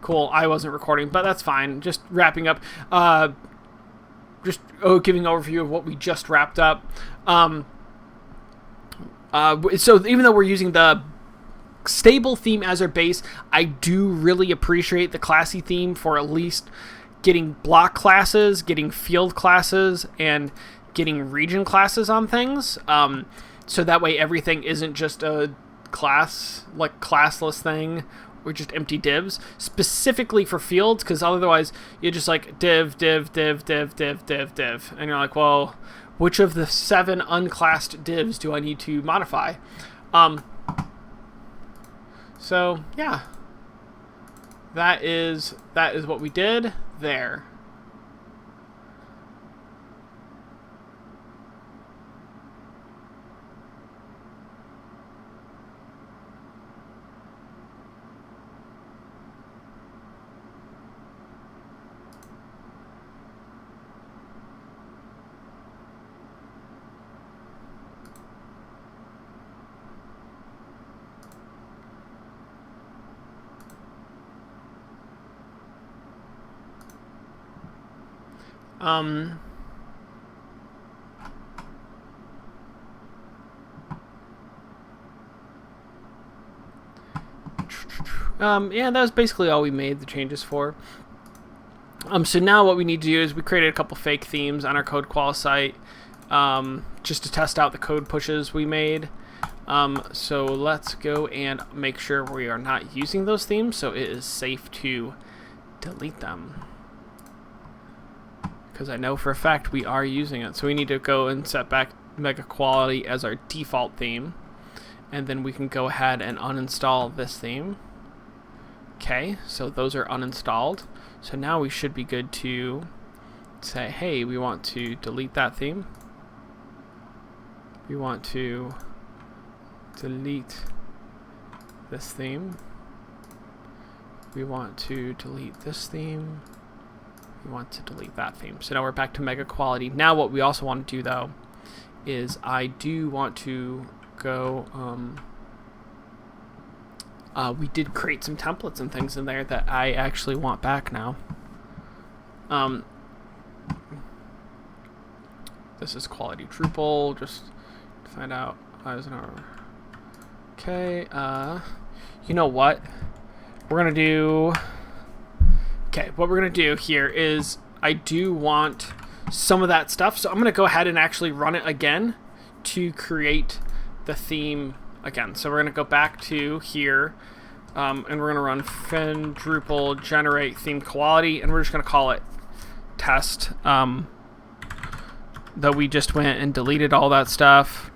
cool. I wasn't recording, but that's fine. Just wrapping up. Giving an overview of what we just wrapped up. So even though we're using the stable theme as our base, I do really appreciate the classy theme for at least getting block classes, getting field classes, and getting region classes on things. So that way everything isn't just a classless thing or just empty divs, specifically for fields, because otherwise you're just like div, div, div, div, div, div, div, and you're like, well, which of the 7 unclassed divs do I need to modify? So yeah, that is what we did there. Yeah, that was basically all we made the changes for. So now what we need to do is we created a couple fake themes on our code qual site, just to test out the code pushes we made. So let's go and make sure we are not using those themes, so it is safe to delete them. Because I know for a fact we are using it. So we need to go and set back Mega Quality as our default theme. And then we can go ahead and uninstall this theme. Okay, so those are uninstalled. So now we should be good to say, hey, we want to delete that theme. We want to delete this theme. We want to delete this theme. We want to delete that theme. So now we're back to Mega Quality. Now what we also want to do, though, is I do want to go... we did create some templates and things in there that I actually want back now. This is quality Drupal, just to find out. Okay, you know what? We're going to do... Okay, what we're going to do here is I do want some of that stuff, so I'm going to go ahead and actually run it again to create the theme again. So we're going to go back to here, and we're going to run fin Drupal generate theme quality, and we're just going to call it test. Though we just went and deleted all that stuff.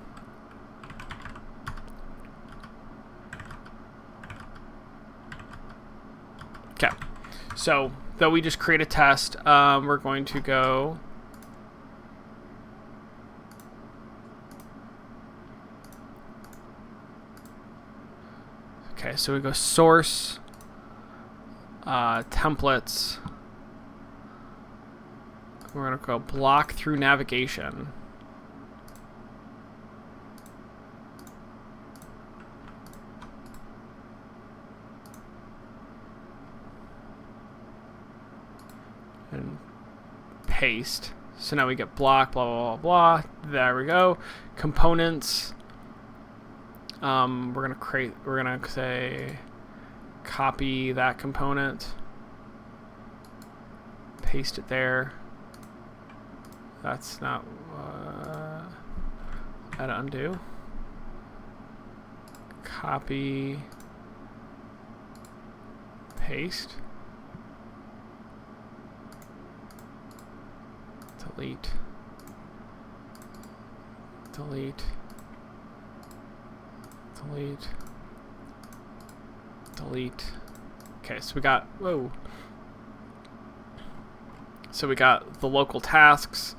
Okay. So, though we just create a test, we're going to go... Okay, so we go source, templates. We're going to go block through navigation. And paste. So now we get block, blah, blah, blah, blah. There we go. Components. We're gonna say copy that component. Paste it there. That's not, add undo. Copy. Paste. Delete. Delete. Delete. Delete. Okay, so we got, whoa. So we got the local tasks.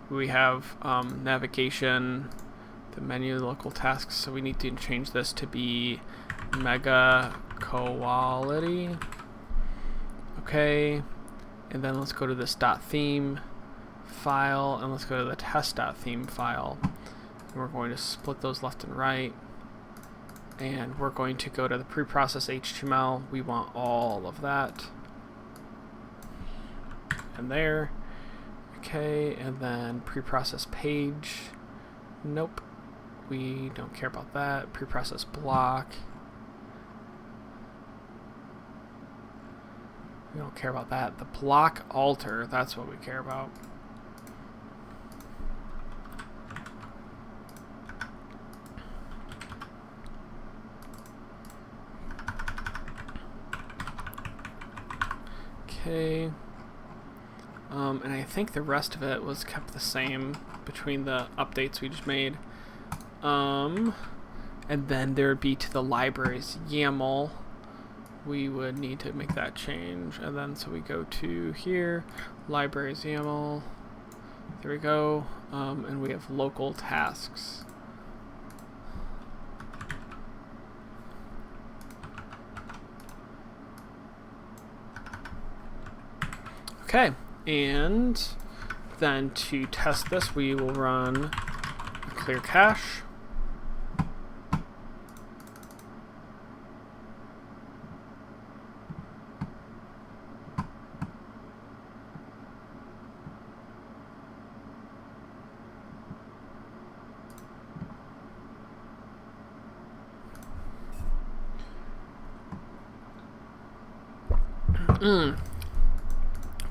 We have navigation, the menu, local tasks. So we need to change this to be Mega Quality. Okay. And then let's go to this .theme file, and let's go to the test.theme file. And we're going to split those left and right. And we're going to go to the preprocess HTML. We want all of that. And there. Okay, and then preprocess page. Nope. We don't care about that. Preprocess block. We don't care about that. The block alter, that's what we care about. Okay. And I think the rest of it was kept the same between the updates we just made. And then there would be to the libraries YAML. We would need to make that change. And then so we go to here, libraries YAML. There we go. And we have local tasks. Okay, and then to test this, we will run clear cache.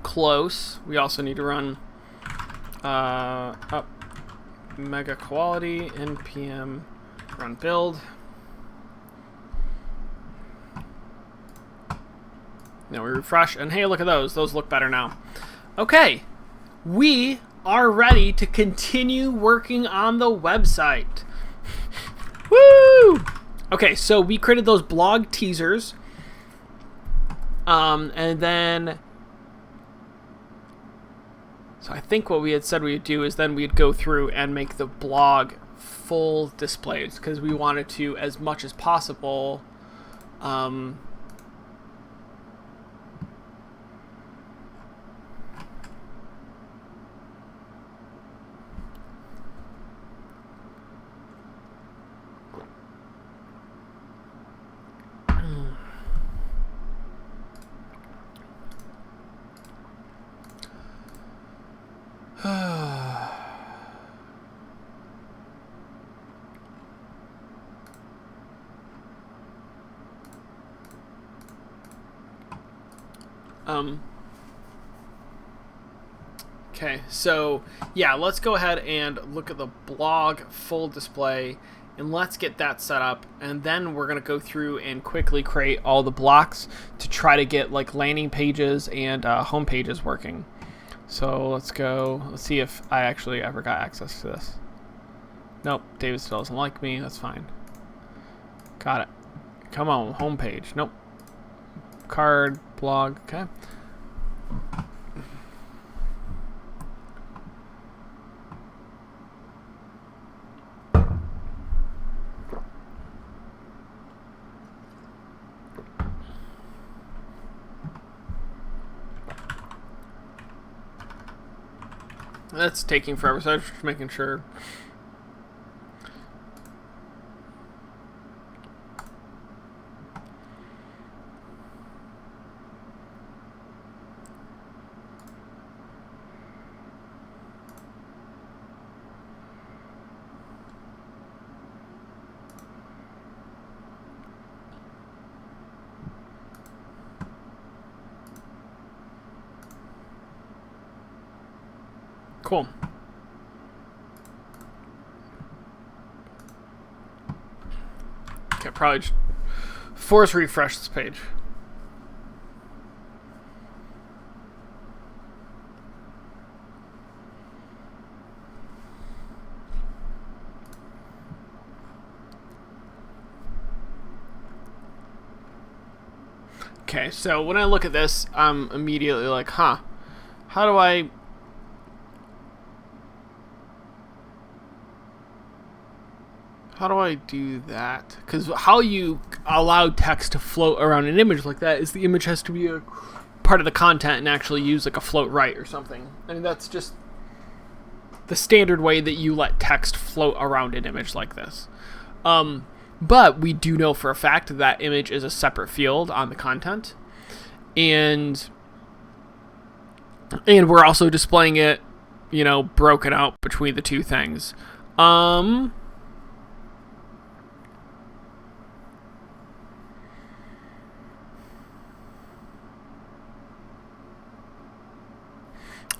Close. We also need to run up mega quality npm run build. Now we refresh, and hey, look at those. Those look better now. Okay, we are ready to continue working on the website. Woo! Okay, so we created those blog teasers, and then. So I think what we had said we would do is then we'd go through and make the blog full displays because we wanted to, as much as possible, okay, so yeah, let's go ahead and look at the blog full display, and let's get that set up, and then we're going to go through and quickly create all the blocks to try to get like landing pages and home pages working. So let's go, let's see if I actually ever got access to this. Nope, David still doesn't like me, that's fine. Got it. Come on, home page. Nope. Card, blog, okay. That's taking forever, so I'm just making sure. Cool. Okay, probably just force refresh this page. Okay, so when I look at this, I'm immediately like, huh, how do I do that? Because how you allow text to float around an image like that is the image has to be a part of the content and actually use like a float right or something. I mean, that's just the standard way that you let text float around an image like this. But we do know for a fact that image is a separate field on the content. And we're also displaying it, broken out between the two things. I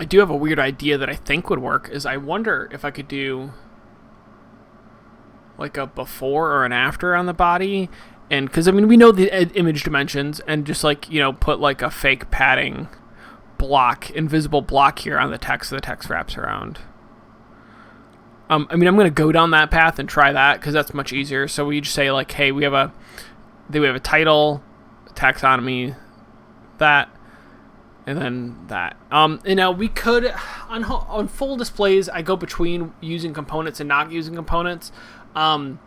do have a weird idea that I think would work. Is I wonder if I could do like a before or an after on the body, and because we know the image dimensions, and just like put like a fake padding block, invisible block here on the text, so the text wraps around. I'm going to go down that path and try that because that's much easier. So we just say like, hey, we have a title, taxonomy, that, and then that. And now we could on full displays, I go between using components and not using components. I'm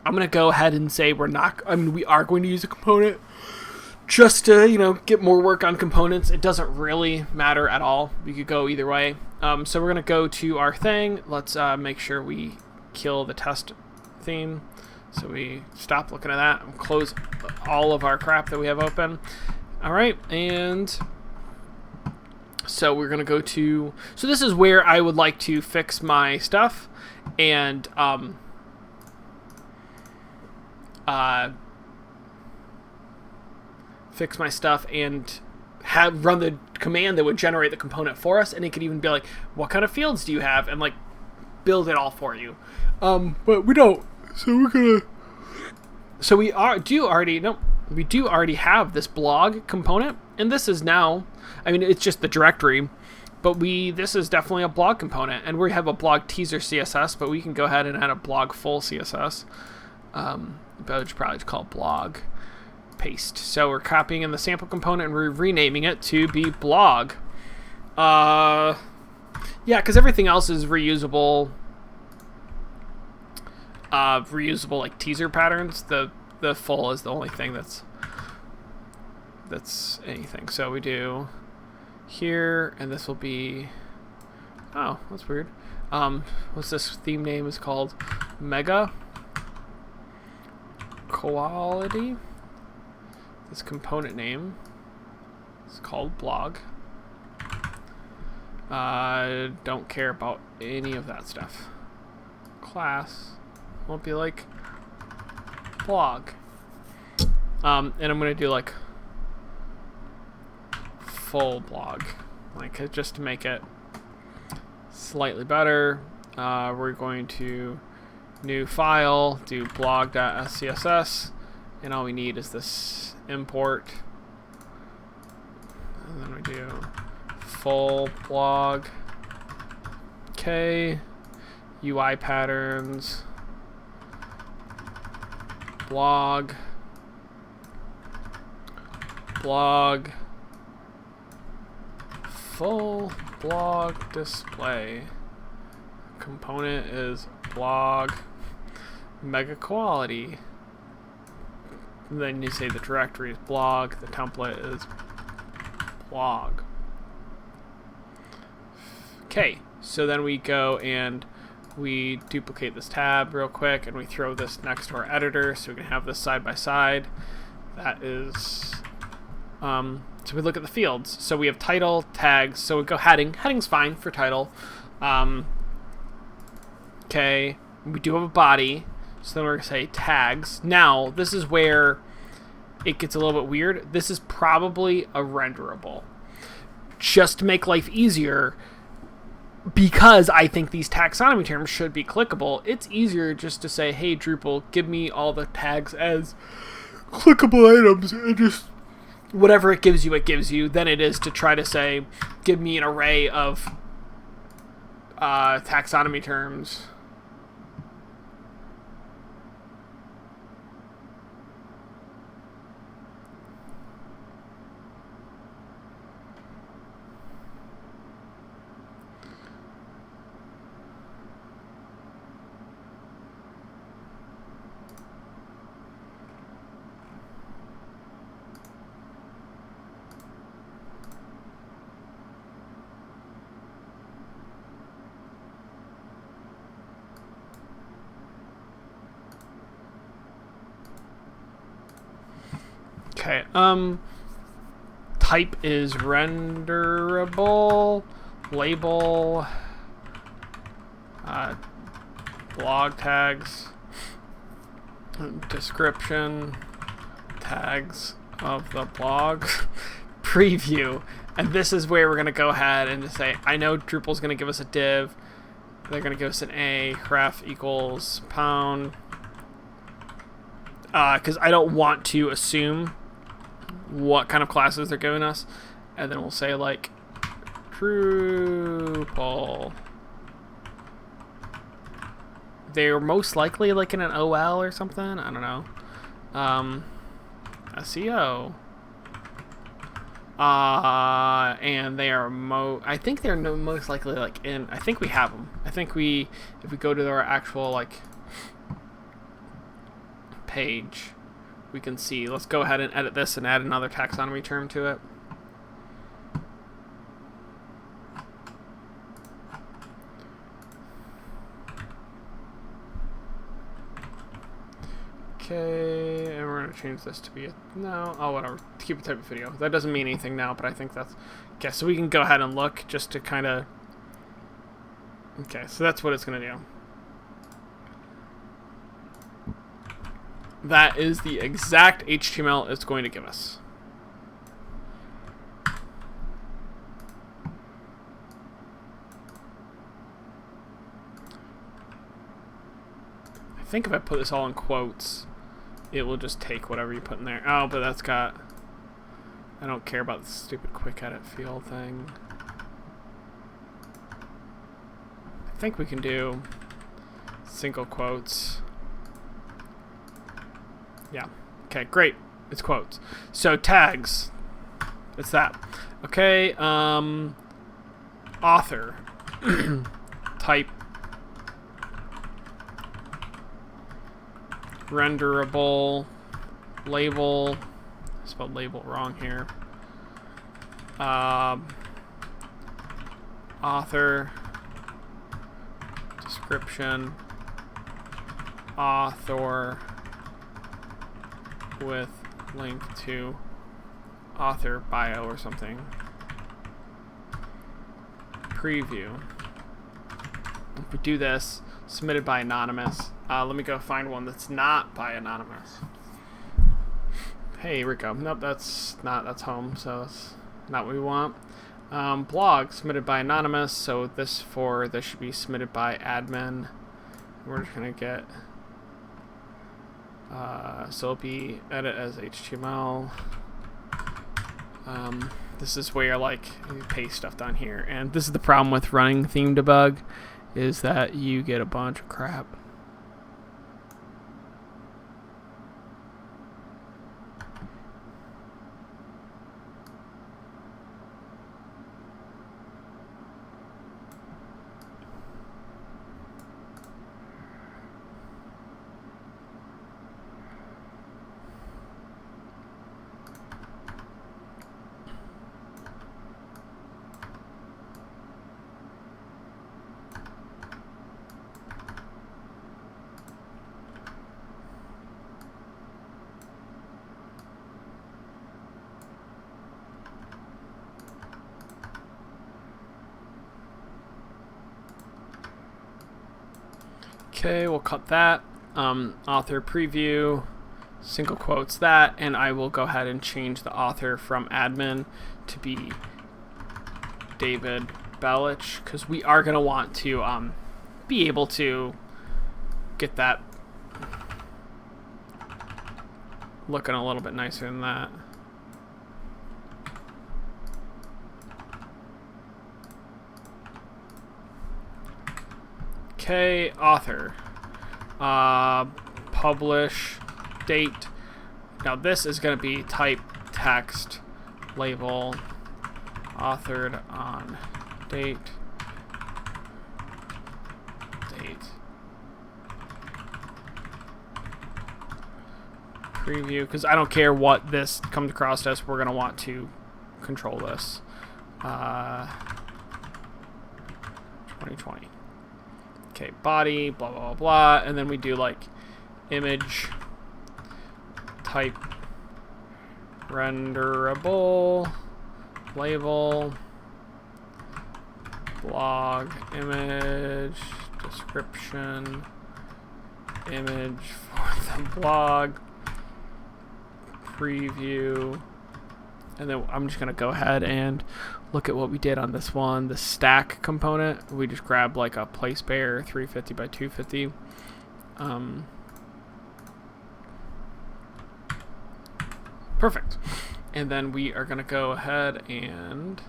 going to go ahead and say we are going to use a component just to, get more work on components. It doesn't really matter at all. We could go either way. So we're going to go to our thing. Let's make sure we kill the test theme. So we stop looking at that and close all of our crap that we have open. All right. And so we're going to go to, so this is where I would like to fix my stuff and, fix my stuff and run the command that would generate the component for us, and it could even be like, what kind of fields do you have, and like build it all for you. But we don't, so we're gonna, so we do already have this blog component, and this is now, it's just the directory, but this is definitely a blog component, and we have a blog teaser CSS, but we can go ahead and add a blog full CSS. But it's probably just called blog. Paste. So we're copying in the sample component and we're renaming it to be blog. Yeah, because everything else is reusable. Reusable like teaser patterns. The full is the only thing that's anything. So we do here, and this will be. Oh, that's weird. What's this theme name is called? Mega Quality. This component name is called blog. Don't care about any of that stuff. Class won't be like blog. And I'm gonna do like full blog, like just to make it slightly better. We're going to new file, do blog.scss, and all we need is this import, and then we do full blog, okay, UI patterns, blog, full blog display, component is blog, mega quality. And then you say the directory is blog, the template is blog. Okay, so then we go and we duplicate this tab real quick and we throw this next to our editor so we can have this side by side. That is, so we look at the fields. So we have title, tags, so we go heading. Heading's fine for title. Okay, we do have a body. So then we're going to say tags. Now, this is where it gets a little bit weird. This is probably a renderable. Just to make life easier, because I think these taxonomy terms should be clickable, it's easier just to say, hey, Drupal, give me all the tags as clickable items, and just whatever it gives you, than it is to try to say, give me an array of taxonomy terms. Okay. Type is renderable. Label. Blog tags. Description. Tags of the blog. Preview. And this is where we're going to go ahead and just say, I know Drupal's going to give us a div. They're going to give us an a ref equals pound. Because I don't want to assume what kind of classes they're giving us. And then we'll say, like, Drupal. They're most likely, like, in an OL or something. I don't know. SEO. And they are I think they're most likely, like, in... I think we have them. I think if we go to our actual, like... page, we can see. Let's go ahead and edit this and add another taxonomy term to it. Okay, and we're going to change this to be whatever, keep a type of video. That doesn't mean anything now, but I think that's... Okay, so we can go ahead and look just to kind of... Okay, so that's what it's going to do. That is the exact HTML it's going to give us. I think if I put this all in quotes, it will just take whatever you put in there. Oh, but that's got... I don't care about the stupid quick edit field thing. I think we can do single quotes. Yeah. Okay, great. It's quotes. So tags. It's that. Okay, author. Type. Renderable. Label. I spelled label wrong here. Author. Description. Author. With link to author bio or something. Preview. If we do this, submitted by anonymous. Let me go find one that's not by anonymous. Hey, here we go. Nope, that's home, so that's not what we want. Blog submitted by anonymous, so this should be submitted by admin. We're just gonna get so it'll be edit as HTML. This is where, like, you paste stuff down here, and this is the problem with running theme debug, is that you get a bunch of crap. Okay, we'll cut that. Author preview, single quotes that, and I will go ahead and change the author from admin to be David Belich, because we are going to want to be able to get that looking a little bit nicer than that. Okay, author. Publish date. Now this is going to be type text label authored on date. Preview, because I don't care what this comes across as, we're going to want to control this. 2020. Okay, body, blah, blah, blah, blah, and then we do, like, image type renderable, label, blog, image, description, image for the blog, preview, and then I'm just going to go ahead and look at what we did on this one. The stack component, we just grabbed like a place bear 350 by 250. Perfect. And then we are going to go ahead and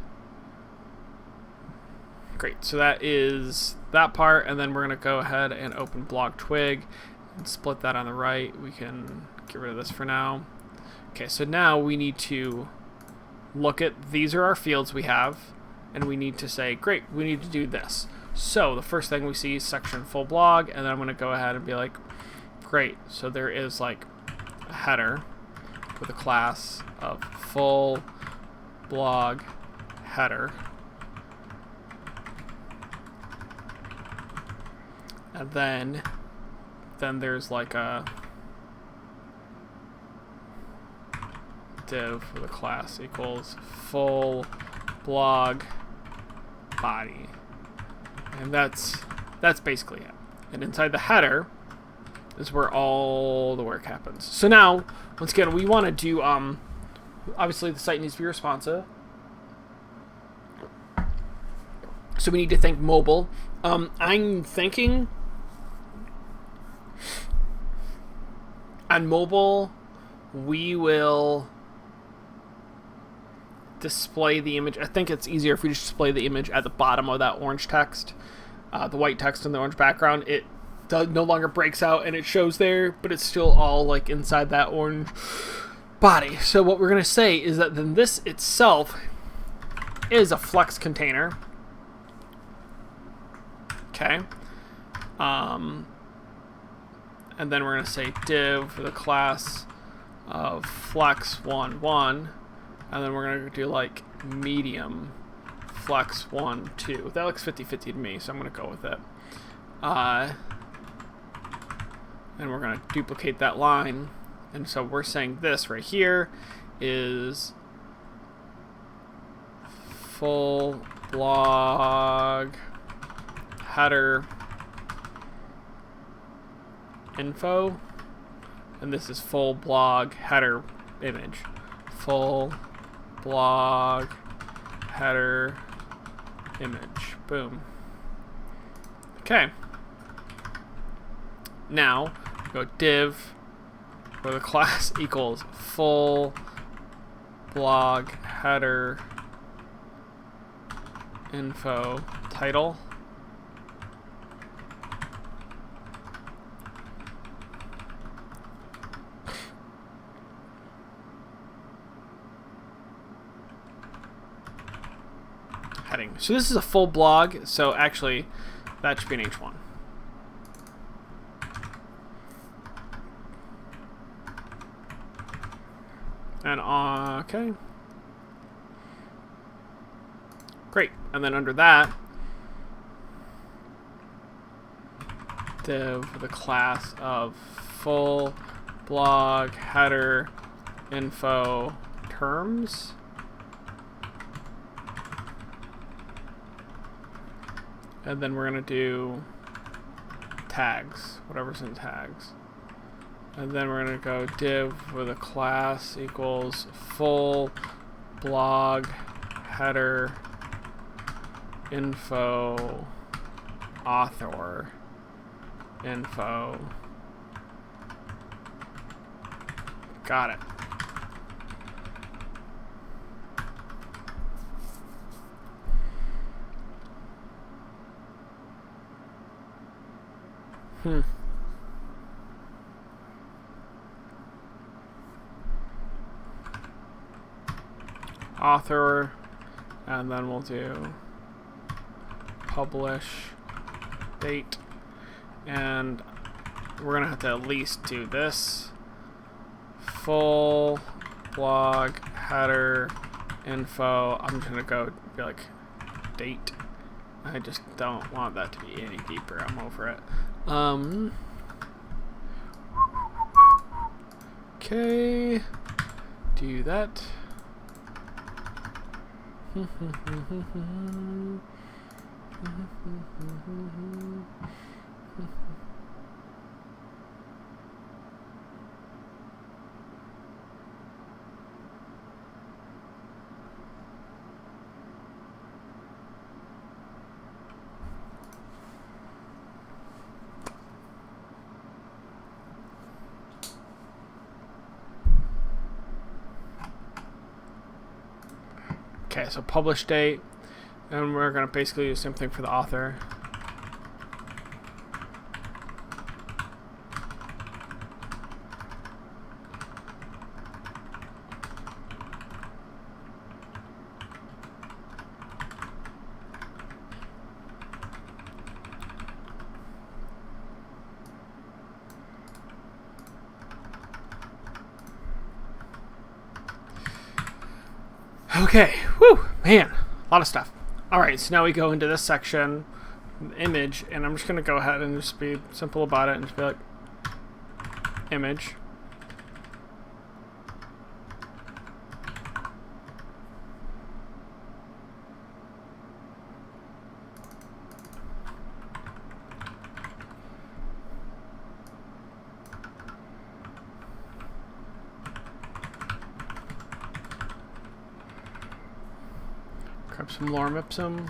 great. So that is that part. And then we're going to go ahead and open blog twig and split that on the right. We can get rid of this for now. Okay, so now we need to look at, these are our fields we have, and we need to say, great, we need to do this. So the first thing we see is section full blog, and then I'm going to go ahead and be like, great, so there is like a header with a class of full blog header. And then there's like a div for the class equals full blog body. And that's basically it. And inside the header is where all the work happens. So now, once again, we want to do, obviously the site needs to be responsive. So we need to think mobile. I'm thinking on mobile, we will display the image. I think it's easier if we just display the image at the bottom of that orange text, the white text in the orange background. It no longer breaks out and it shows there, but it's still all like inside that orange body. So what we're going to say is that then this itself is a flex container. Okay. And then we're going to say div for the class of flex11, and then we're going to do like medium flex12. That looks 50-50 to me, so I'm going to go with it. And we're going to duplicate that line, and so we're saying this right here is full blog header info, and this is full blog header image. Full blog header image. Boom. Okay. Now go div where the class equals full blog header info title. Heading. So this is a full blog, so actually that should be an H1. And okay. Great. And then under that, div the class of full blog header info terms. And then we're going to do tags, whatever's in tags. And then we're going to go div with a class equals full blog header info author info. Got it. Author, and then we'll do publish date, and we're gonna have to at least do this full blog header info. I'm just gonna go be like date. I just don't want that to be any deeper. I'm over it. Okay. do that. Okay, so publish date, and we're going to basically do the same thing for the author. Okay, whew, man, a lot of stuff. All right, so now we go into this section, image, and I'm just going to go ahead and just be simple about it and just be like, image. Grab some lorem ipsum.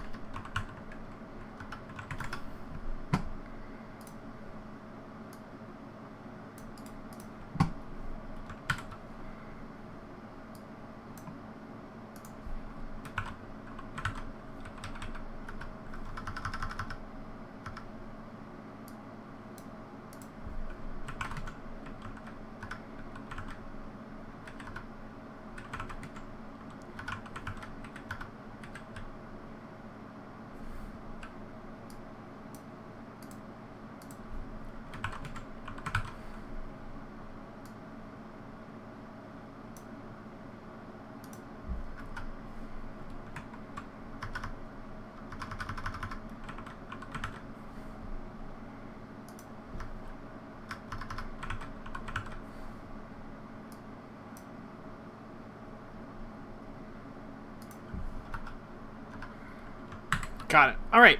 Got it. All right.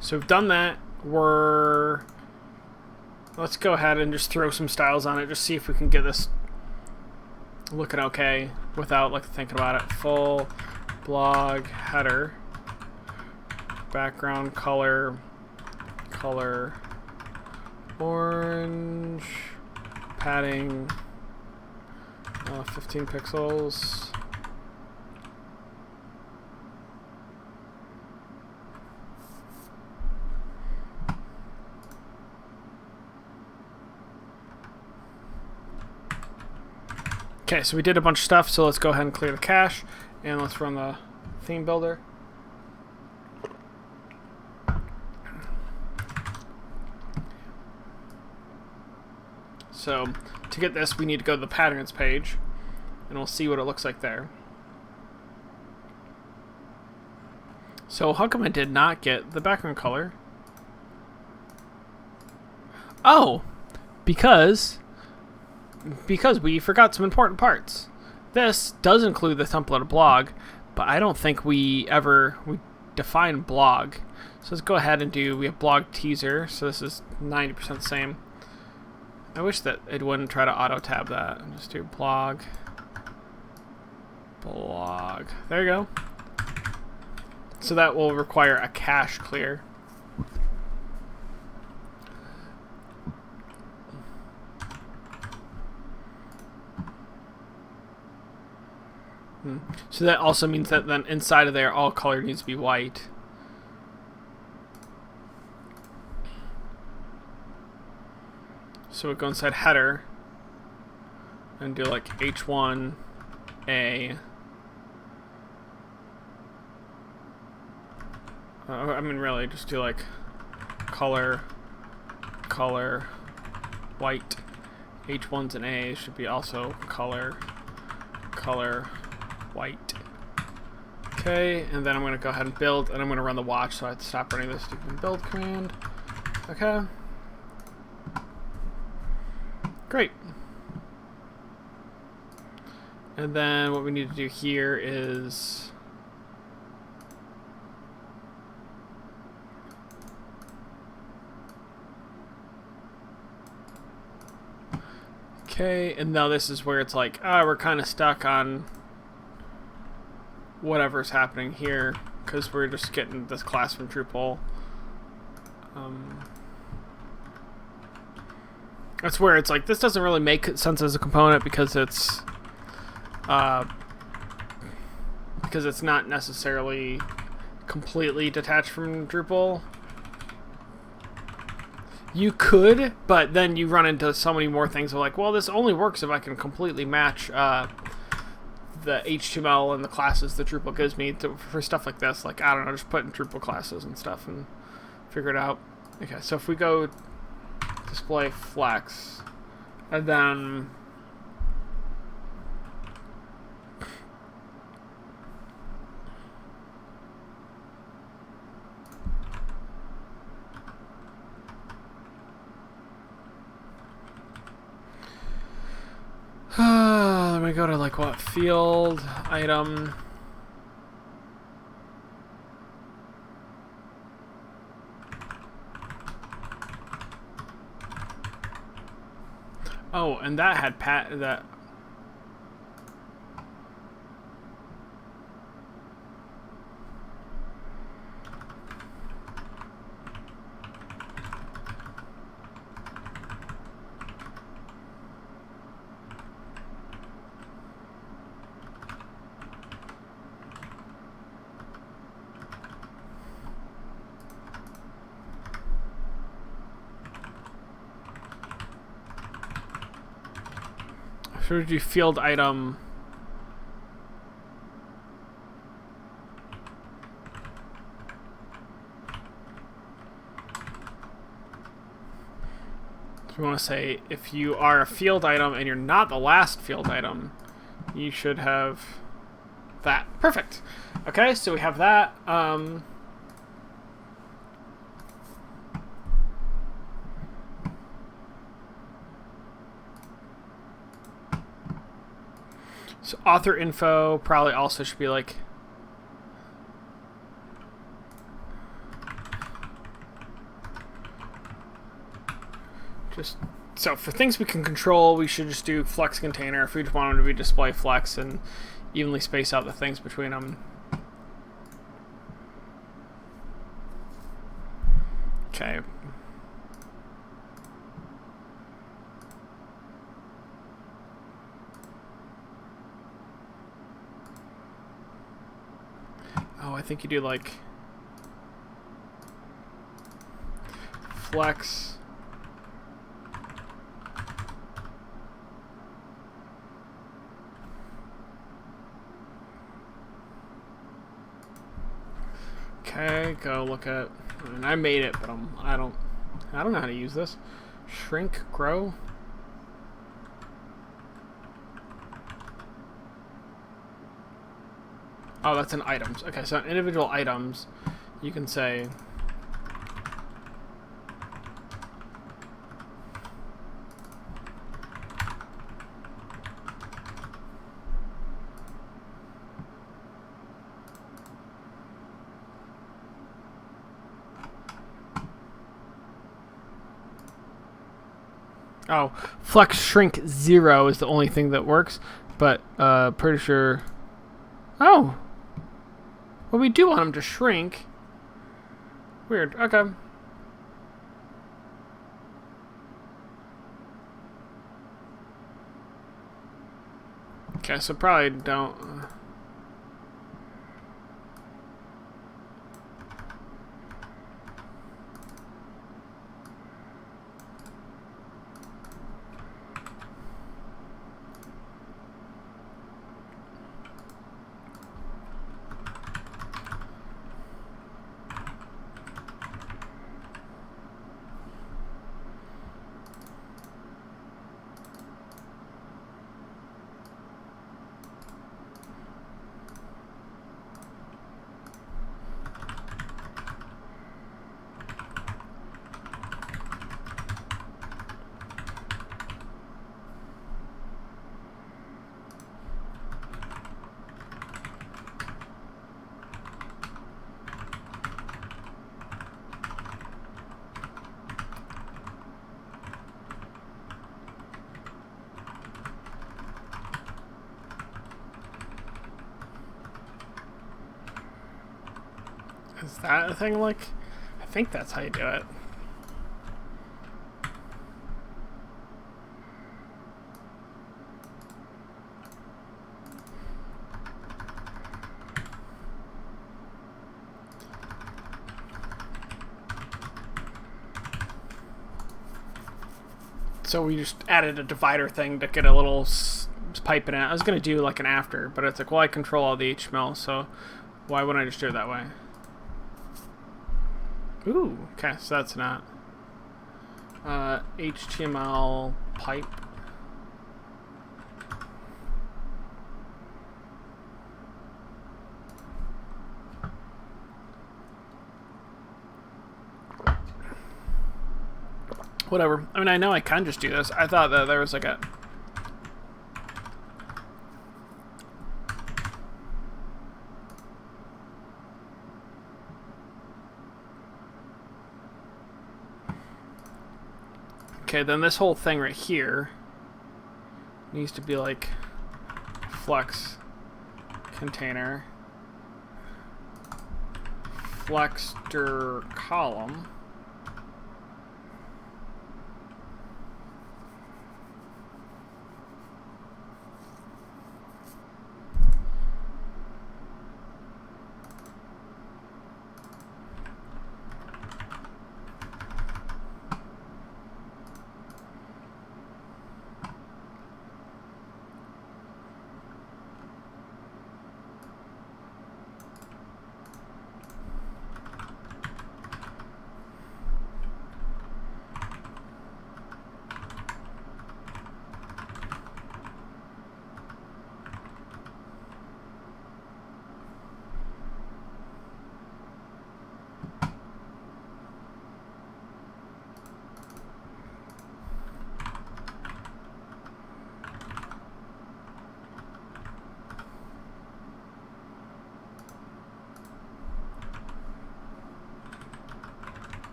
So we've done that. Let's go ahead and just throw some styles on it. Just see if we can get this looking okay without like thinking about it. Full blog header. Background color. Color. Orange. Padding. 15 pixels. Okay, so we did a bunch of stuff, so let's go ahead and clear the cache, and let's run the theme builder. So to get this, we need to go to the patterns page, and we'll see what it looks like there. So how come I did not get the background color? Oh, because we forgot some important parts. This does include the template of blog, but I don't think we define blog. So let's go ahead and we have blog teaser, so this is 90% the same. I wish that it wouldn't try to auto tab that. And just do blog. There you go. So that will require a cache clear. So that also means that then inside of there, all color needs to be white. So we go inside header and do like H1A. I mean, really, just do like color, white. H1's and A should be also color, white. Okay, and then I'm going to go ahead and build, and I'm going to run the watch, so I have to stop running this stupid build command. Okay. Great. And then what we need to do here is okay, and now this is where it's like, we're kind of stuck on whatever's happening here because we're just getting this class from Drupal. That's where it's like, this doesn't really make sense as a component because it's not necessarily completely detached from Drupal. You could, but then you run into so many more things of like, well, this only works if I can completely match the HTML and the classes that Drupal gives me for stuff like this. Like, I don't know, just put in Drupal classes and stuff and figure it out. Okay, so if we go display flex, and then let me go to like what field item. Oh, and that had that. Should we do field item? So we want to say if you are a field item and you're not the last field item, you should have that. Perfect. Okay, so we have that. So author info probably also should be like just so for things we can control, we should just do flex container. If we just want them to be display flex and evenly space out the things between them. Okay. Oh, I think you do like flex. Okay, go look at. And I made it, but I don't know how to use this. Shrink, grow. Oh, that's in items. Okay, so in individual items, you can say oh, flex shrink 0 is the only thing that works, but pretty sure. Oh, well, we do want them to shrink. Weird. Okay. Okay, so probably don't. Is that a thing? Like, I think that's how you do it. So we just added a divider thing to get a little pipe in it. I was going to do like an after, but it's like, well, I control all the HTML, so why wouldn't I just do it that way? Ooh, okay, so that's not. HTML pipe. Whatever. I mean, I know I can just do this. I thought that there was like a... Okay, then this whole thing right here needs to be like Flux container, Flexter column.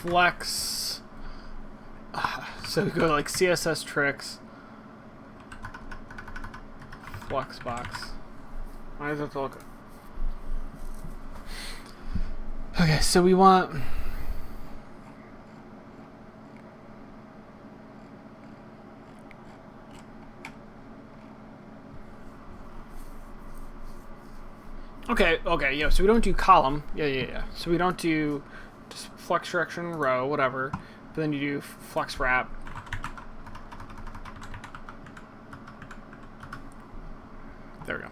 Flex. So we go like CSS tricks. Fluxbox. Why does it look? Okay, so we want. Okay, yeah, so we don't do column. Yeah. So we don't do just flex direction, row, whatever. But then you do flex wrap. There we go.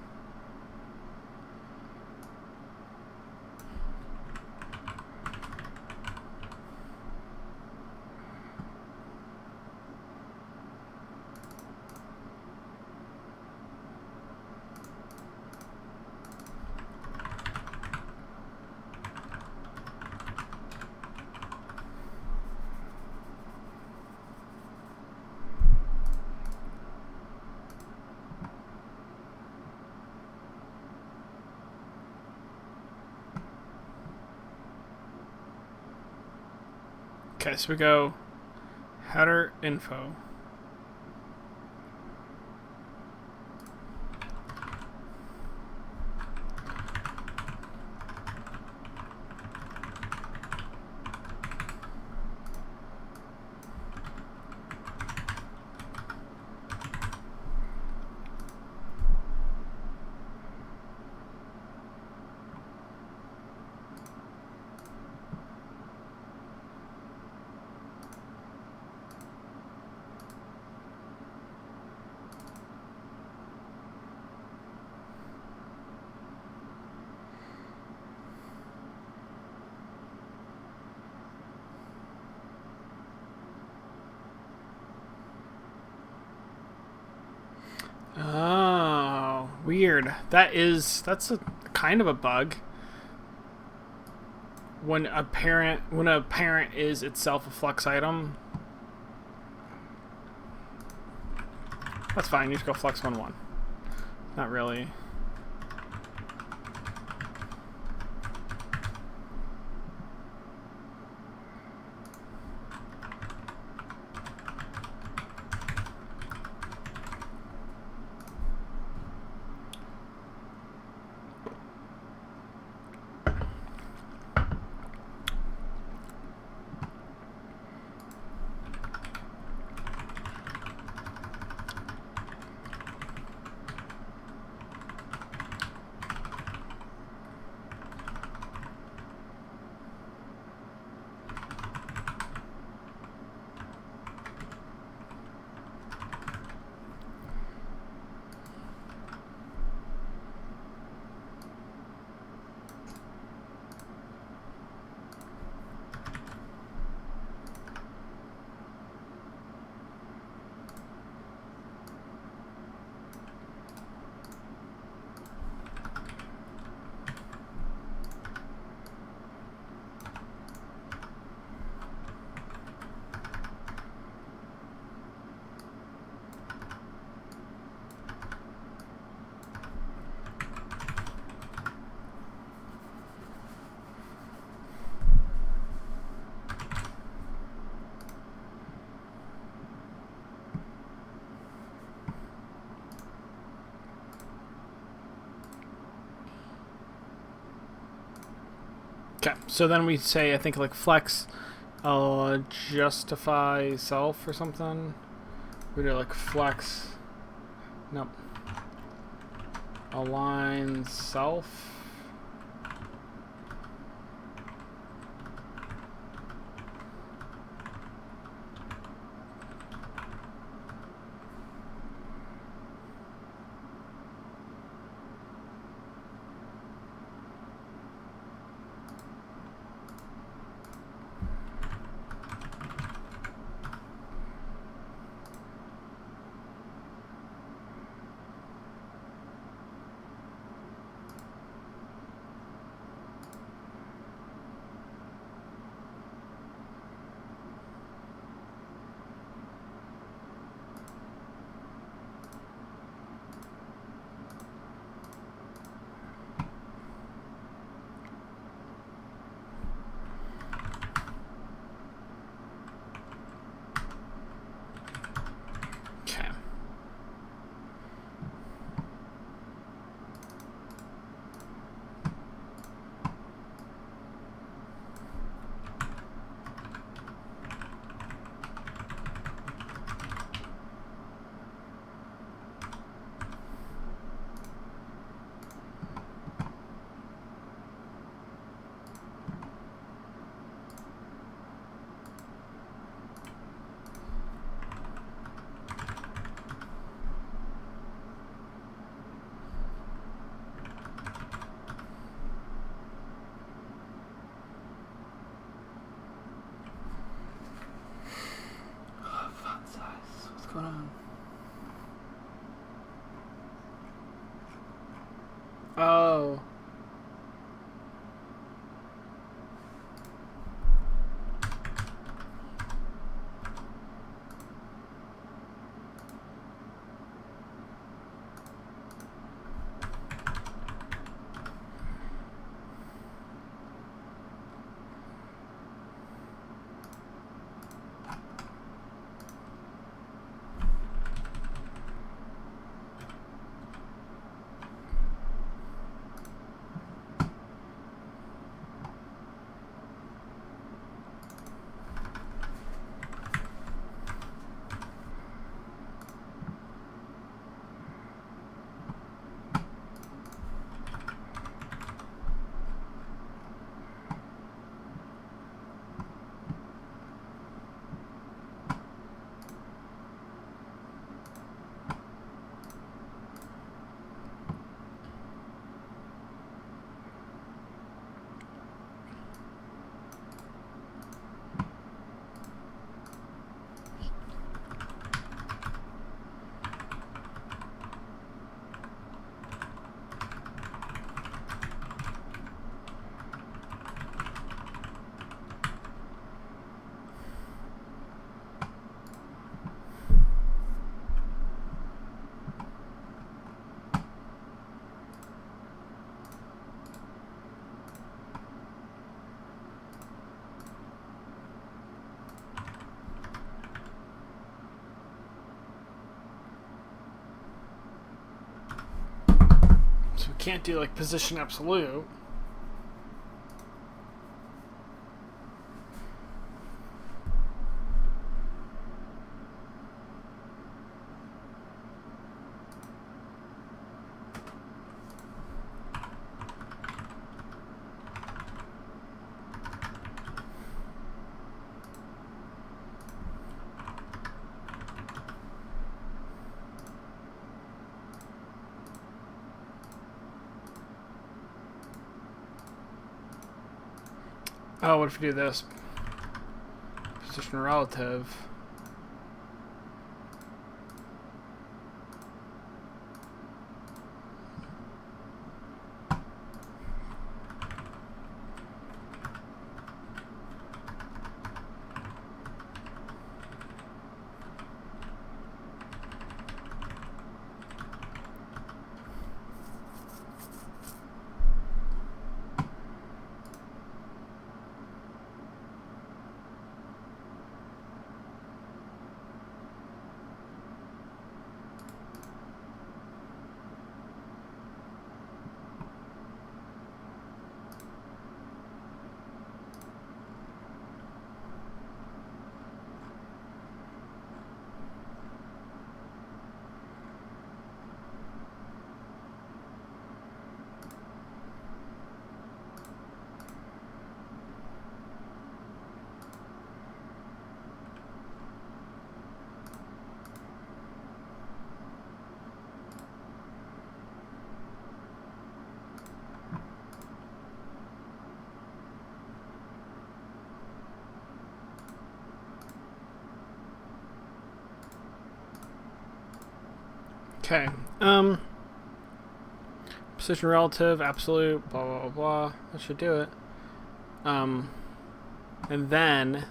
Okay, so we go header info. Oh, weird. That's a kind of a bug. when a parent is itself a flex item. That's fine. You just go flex 1 1. Not really. Okay, so then we say, I think, like flex justify self or something. We do like flex, nope, align self. can't do like position absolute. Oh, what if we do this? Position relative. Okay. Position relative, absolute, blah, blah, blah, blah. That should do it. And then...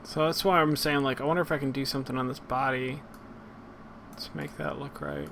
So that's why I'm saying, like, I wonder if I can do something on this body. Let's make that look right.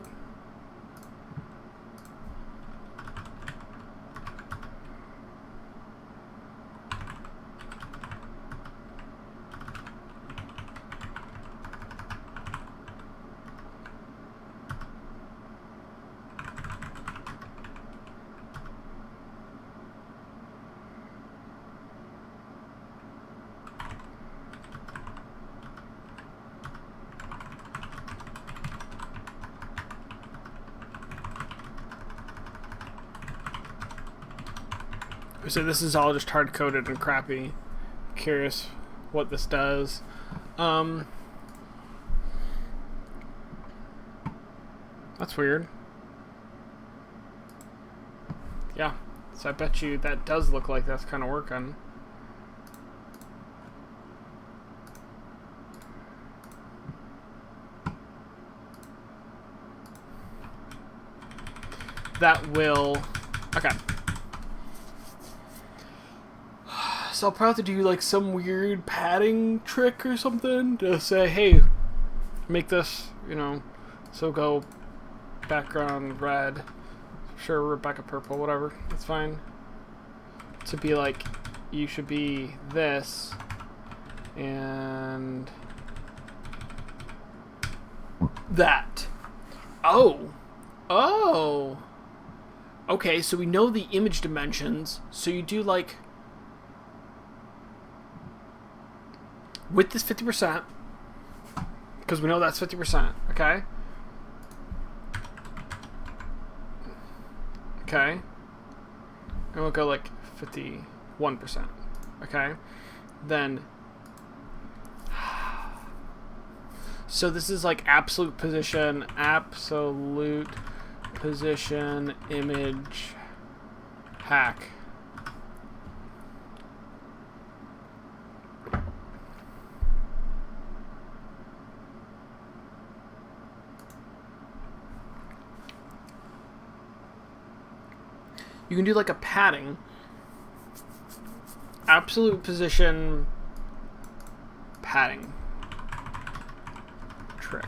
So this is all just hard-coded and crappy. Curious what this does. That's weird. Yeah, so I bet you that does look like that's kind of working. That will... Okay. So I'll probably have to do like some weird padding trick or something to say, hey, make this, you know, so go background red, sure, Rebecca purple, whatever, that's fine. To be like, you should be this, and that. Oh. Oh. Okay, so we know the image dimensions, so you do like... With this 50%, because we know that's 50%, okay? Okay. And we'll go like 51%, okay? Then, so this is like absolute position image hack. You can do like a padding, absolute position padding trick.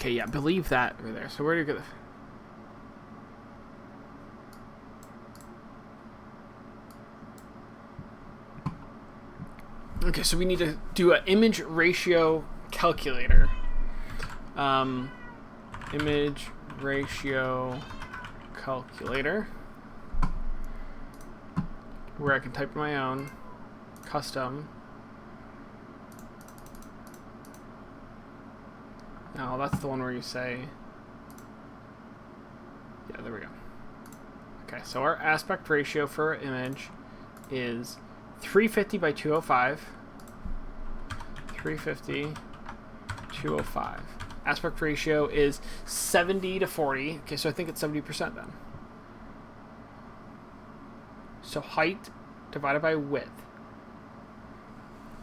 Okay, yeah, believe that over there. So where do you go? Okay, so we need to do an image ratio calculator. Image ratio calculator, where I can type my own custom. No, that's the one where you say, yeah, there we go. Okay, so our aspect ratio for our image is 350 by 205. 350, 205. Aspect ratio is 70 to 40. Okay, so I think it's 70% then. So height divided by width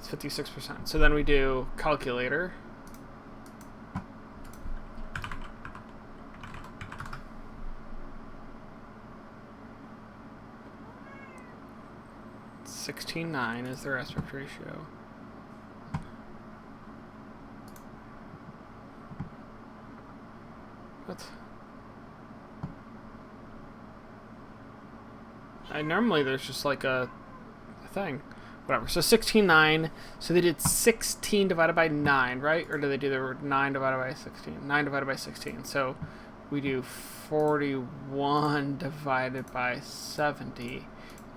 is 56%. So then we do calculator. (16.9) is their aspect ratio. What? Normally there's just like a thing. Whatever. So 16.9. So they did 16 divided by 9, right? Or do they do the 9 divided by 16? 9 divided by 16. So we do 41 divided by 70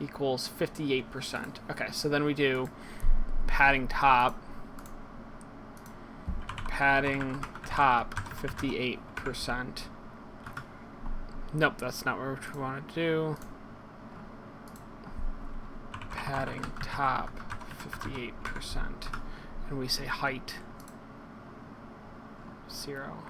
equals 58%. Okay, so then we do padding top. Padding top 58%. Nope, that's not what we want to do. Padding top 58%. And we say height 0.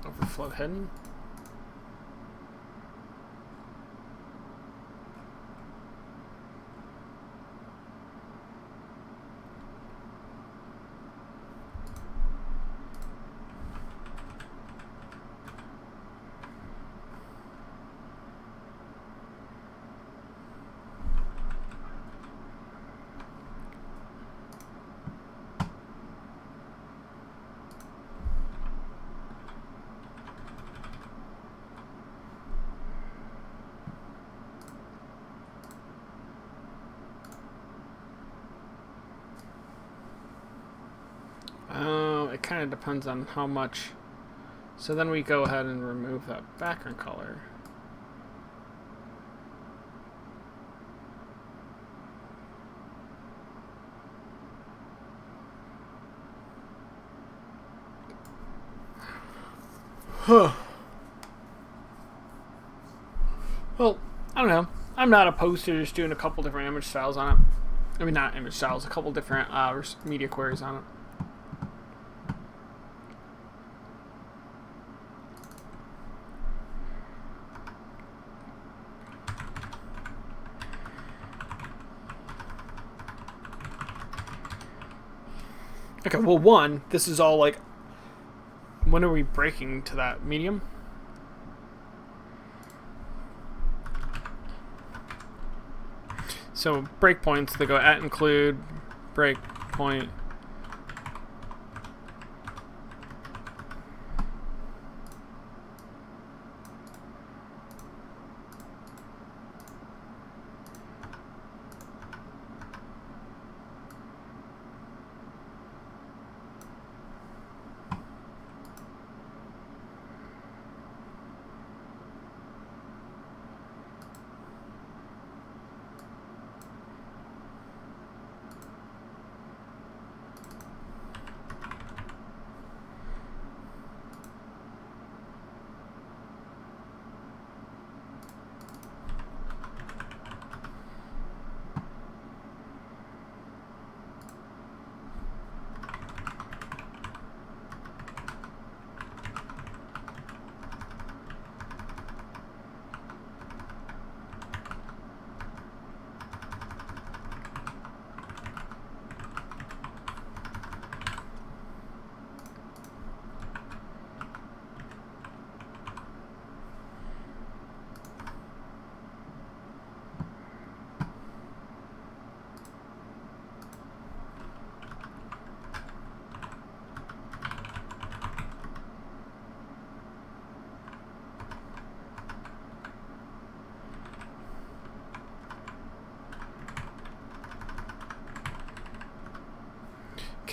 Overflow hidden. It kind of depends on how much. So then we go ahead and remove that background color. Huh. Well, I don't know. I'm not opposed to just doing a couple different image styles on it. I mean, not image styles, a couple different media queries on it. Okay, well, one, this is all like, when are we breaking to that medium? So breakpoints, they go at include breakpoint.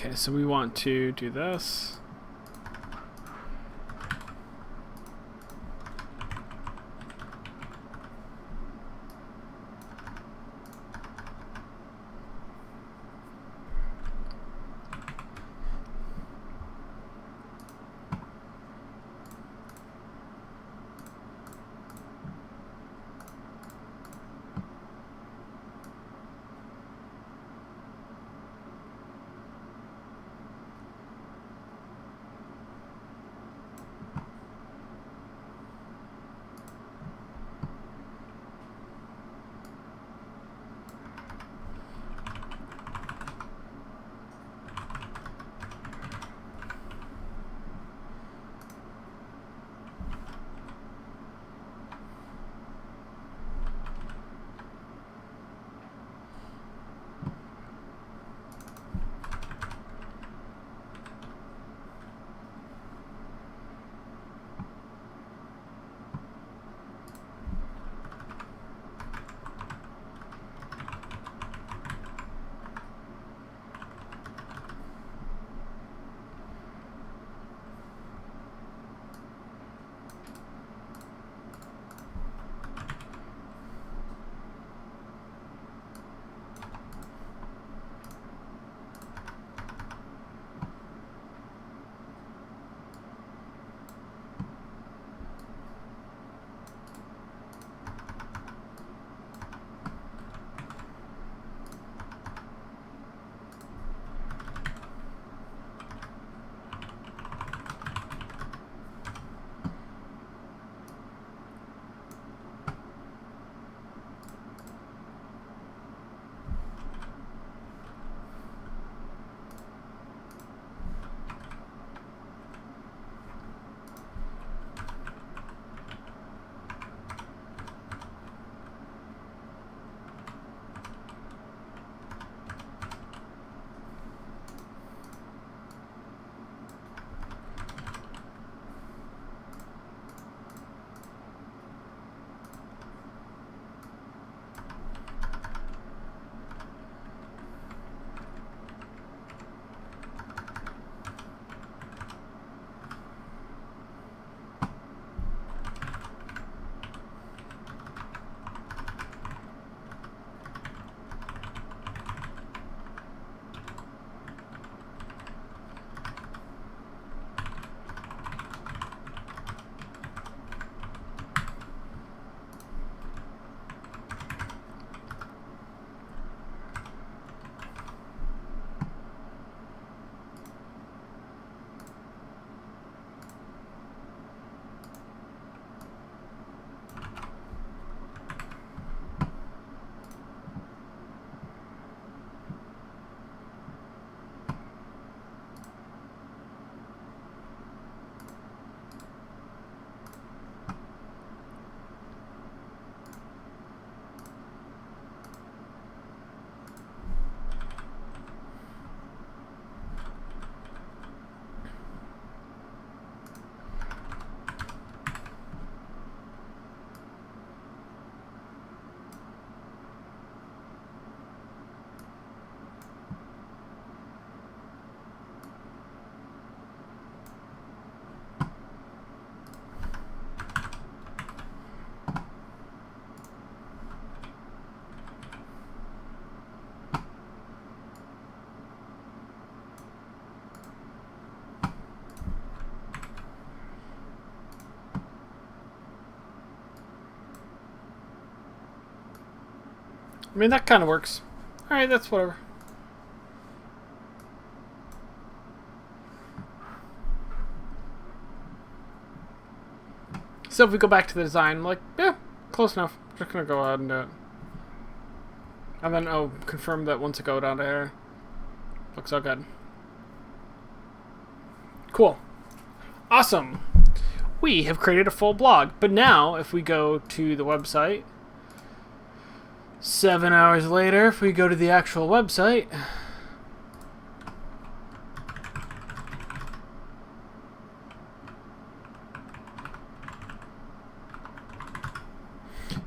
Okay, so we want to do this. I mean, that kind of works. Alright, that's whatever. So if we go back to the design, like, yeah, close enough. Just gonna go ahead and do it. And then, oh, confirm that once I go down to here. Looks so good. Cool. Awesome. We have created a full blog. But now, if we go to the website, 7 hours later, if we go to the actual website,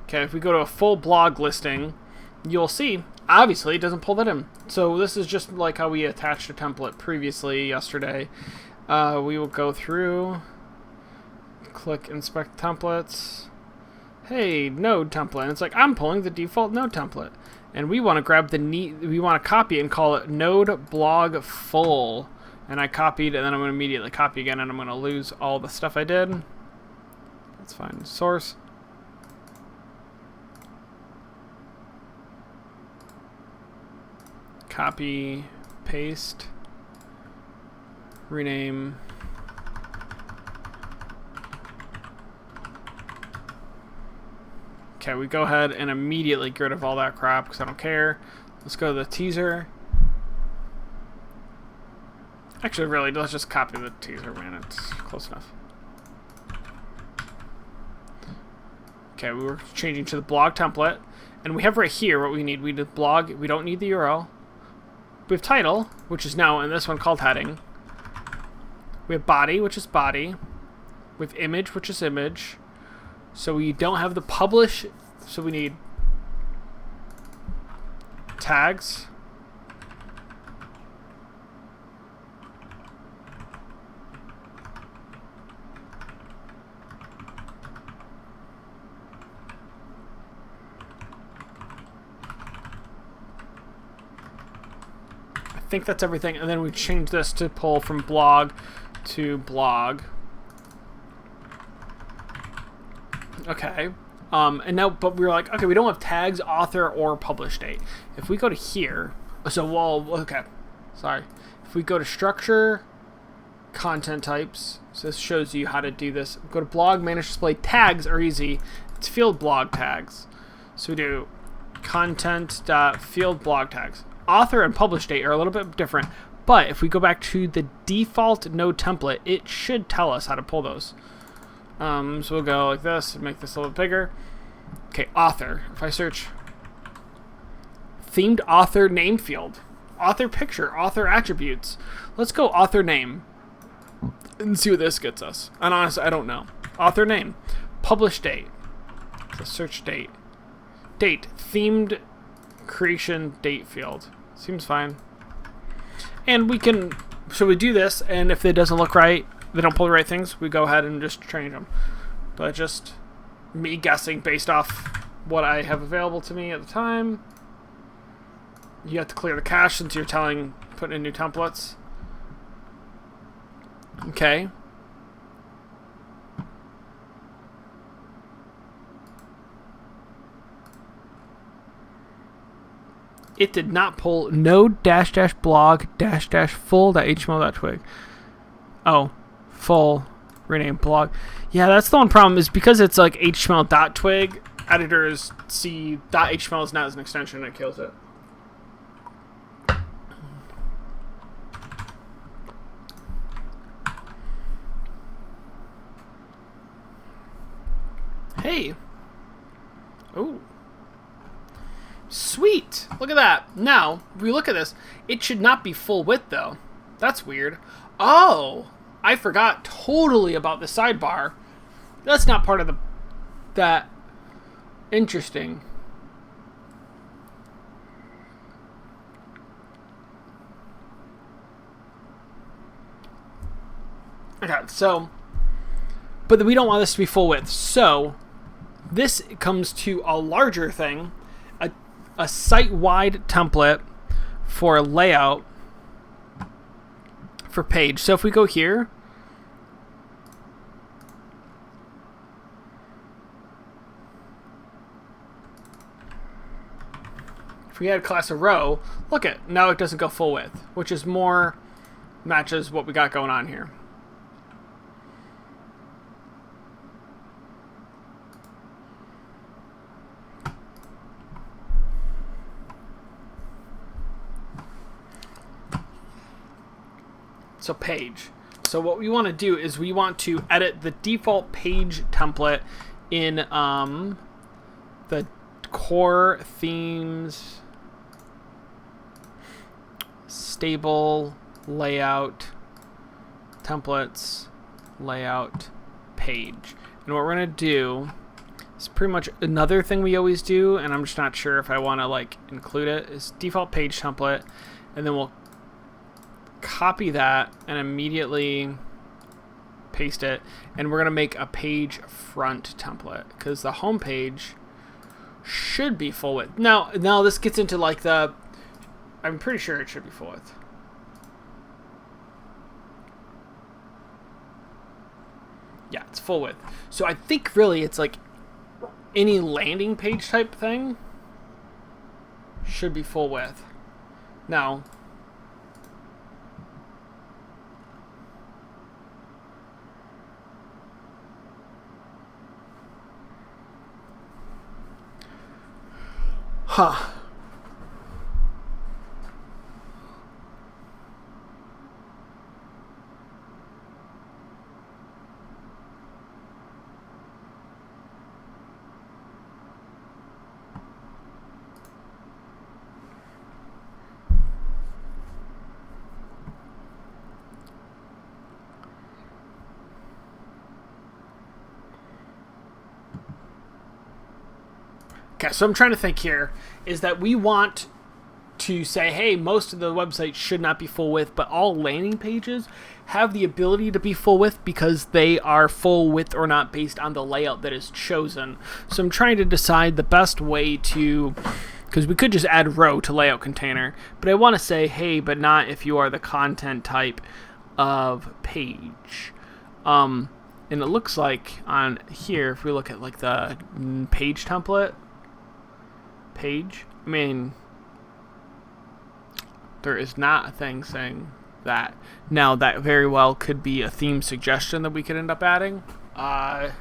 okay, if we go to a full blog listing, you'll see obviously it doesn't pull that in. So this is just like how we attached a template previously yesterday. We will go through, click inspect templates. Hey, node template. And it's like, I'm pulling the default node template. And we want to grab we want to copy it and call it node blog full. And I copied, and then I'm going to immediately copy again, and I'm going to lose all the stuff I did. That's fine. Source. Copy, paste, rename. Okay, we go ahead and immediately get rid of all that crap because I don't care. Let's go to the teaser. Actually, really, let's just copy the teaser, man. It's close enough. Okay, we were changing to the blog template. And we have right here what we need. We need blog. We don't need the URL. We have title, which is now in this one called heading. We have body, which is body. We have image, which is image. So we don't have the publish. So we need tags. I think that's everything, and then we change this to pull from blog to blog. Okay. And now, but we were like, okay, we don't have tags, author, or publish date. If we go to here, so okay, sorry. If we go to structure, content types, so this shows you how to do this. Go to blog, manage display. Tags are easy. It's field blog tags. So we do content.field blog tags. Author and publish date are a little bit different, but if we go back to the default node template, it should tell us how to pull those. So we'll go like this and make this a little bigger. Okay, author. If I search themed author name field, author picture, author attributes. Let's go author name and see what this gets us. And honestly, I don't know. Author name, publish date, so search date, date, themed creation date field. Seems fine. And we can, so we do this, and if it doesn't look right, they don't pull the right things, we go ahead and just change them. But just me guessing based off what I have available to me at the time. You have to clear the cache since you're putting in new templates. Okay. It did not pull node --blog --full.html.twig. Oh, full rename blog. Yeah, that's the one problem is because it's like html.twig, editors see .html is not as an extension and it kills it. Hey. Oh. Sweet! Look at that. Now, if we look at this, it should not be full width, though. That's weird. Oh! I forgot totally about the sidebar. That's not part of that. Interesting. Okay, so... But we don't want this to be full width. So, this comes to a larger thing. A site-wide template for layout for page. So if we go here, if we add class a row, look at now it doesn't go full width, which is more matches what we got going on here. So page. So what we want to do is we want to edit the default page template in the core themes stable layout templates layout page. And what we're going to do It's pretty much another thing we always do, and I'm just not sure if I want to like include it, is default page template, and then we'll copy that and immediately paste it, and we're going to make a page front template because the home page should be full width. Now this gets into like I'm pretty sure it should be full width. Yeah, it's full width. So I think really it's like any landing page type thing should be full width. Now, okay, so I'm trying to think here, is that we want to say, hey, most of the website should not be full width, but all landing pages have the ability to be full width because they are full width or not based on the layout that is chosen. So I'm trying to decide the best way to, because we could just add row to layout container, but I want to say, hey, but not if you are the content type of page. And it looks like on here, if we look at like the page template, page, I mean, there is not a thing saying that. Now that very well could be a theme suggestion that we could end up adding. But I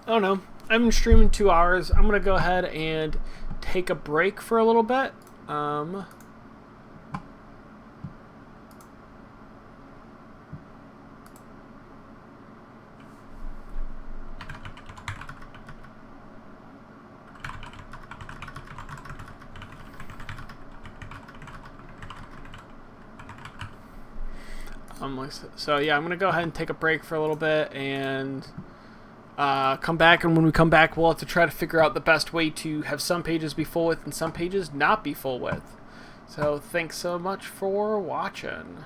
don't know. I've been streaming 2 hours. I'm gonna go ahead and take a break for a little bit. So yeah, I'm gonna go ahead and take a break for a little bit and come back, and when we come back we'll have to try to figure out the best way to have some pages be full width and some pages not be full width. So thanks so much for watching.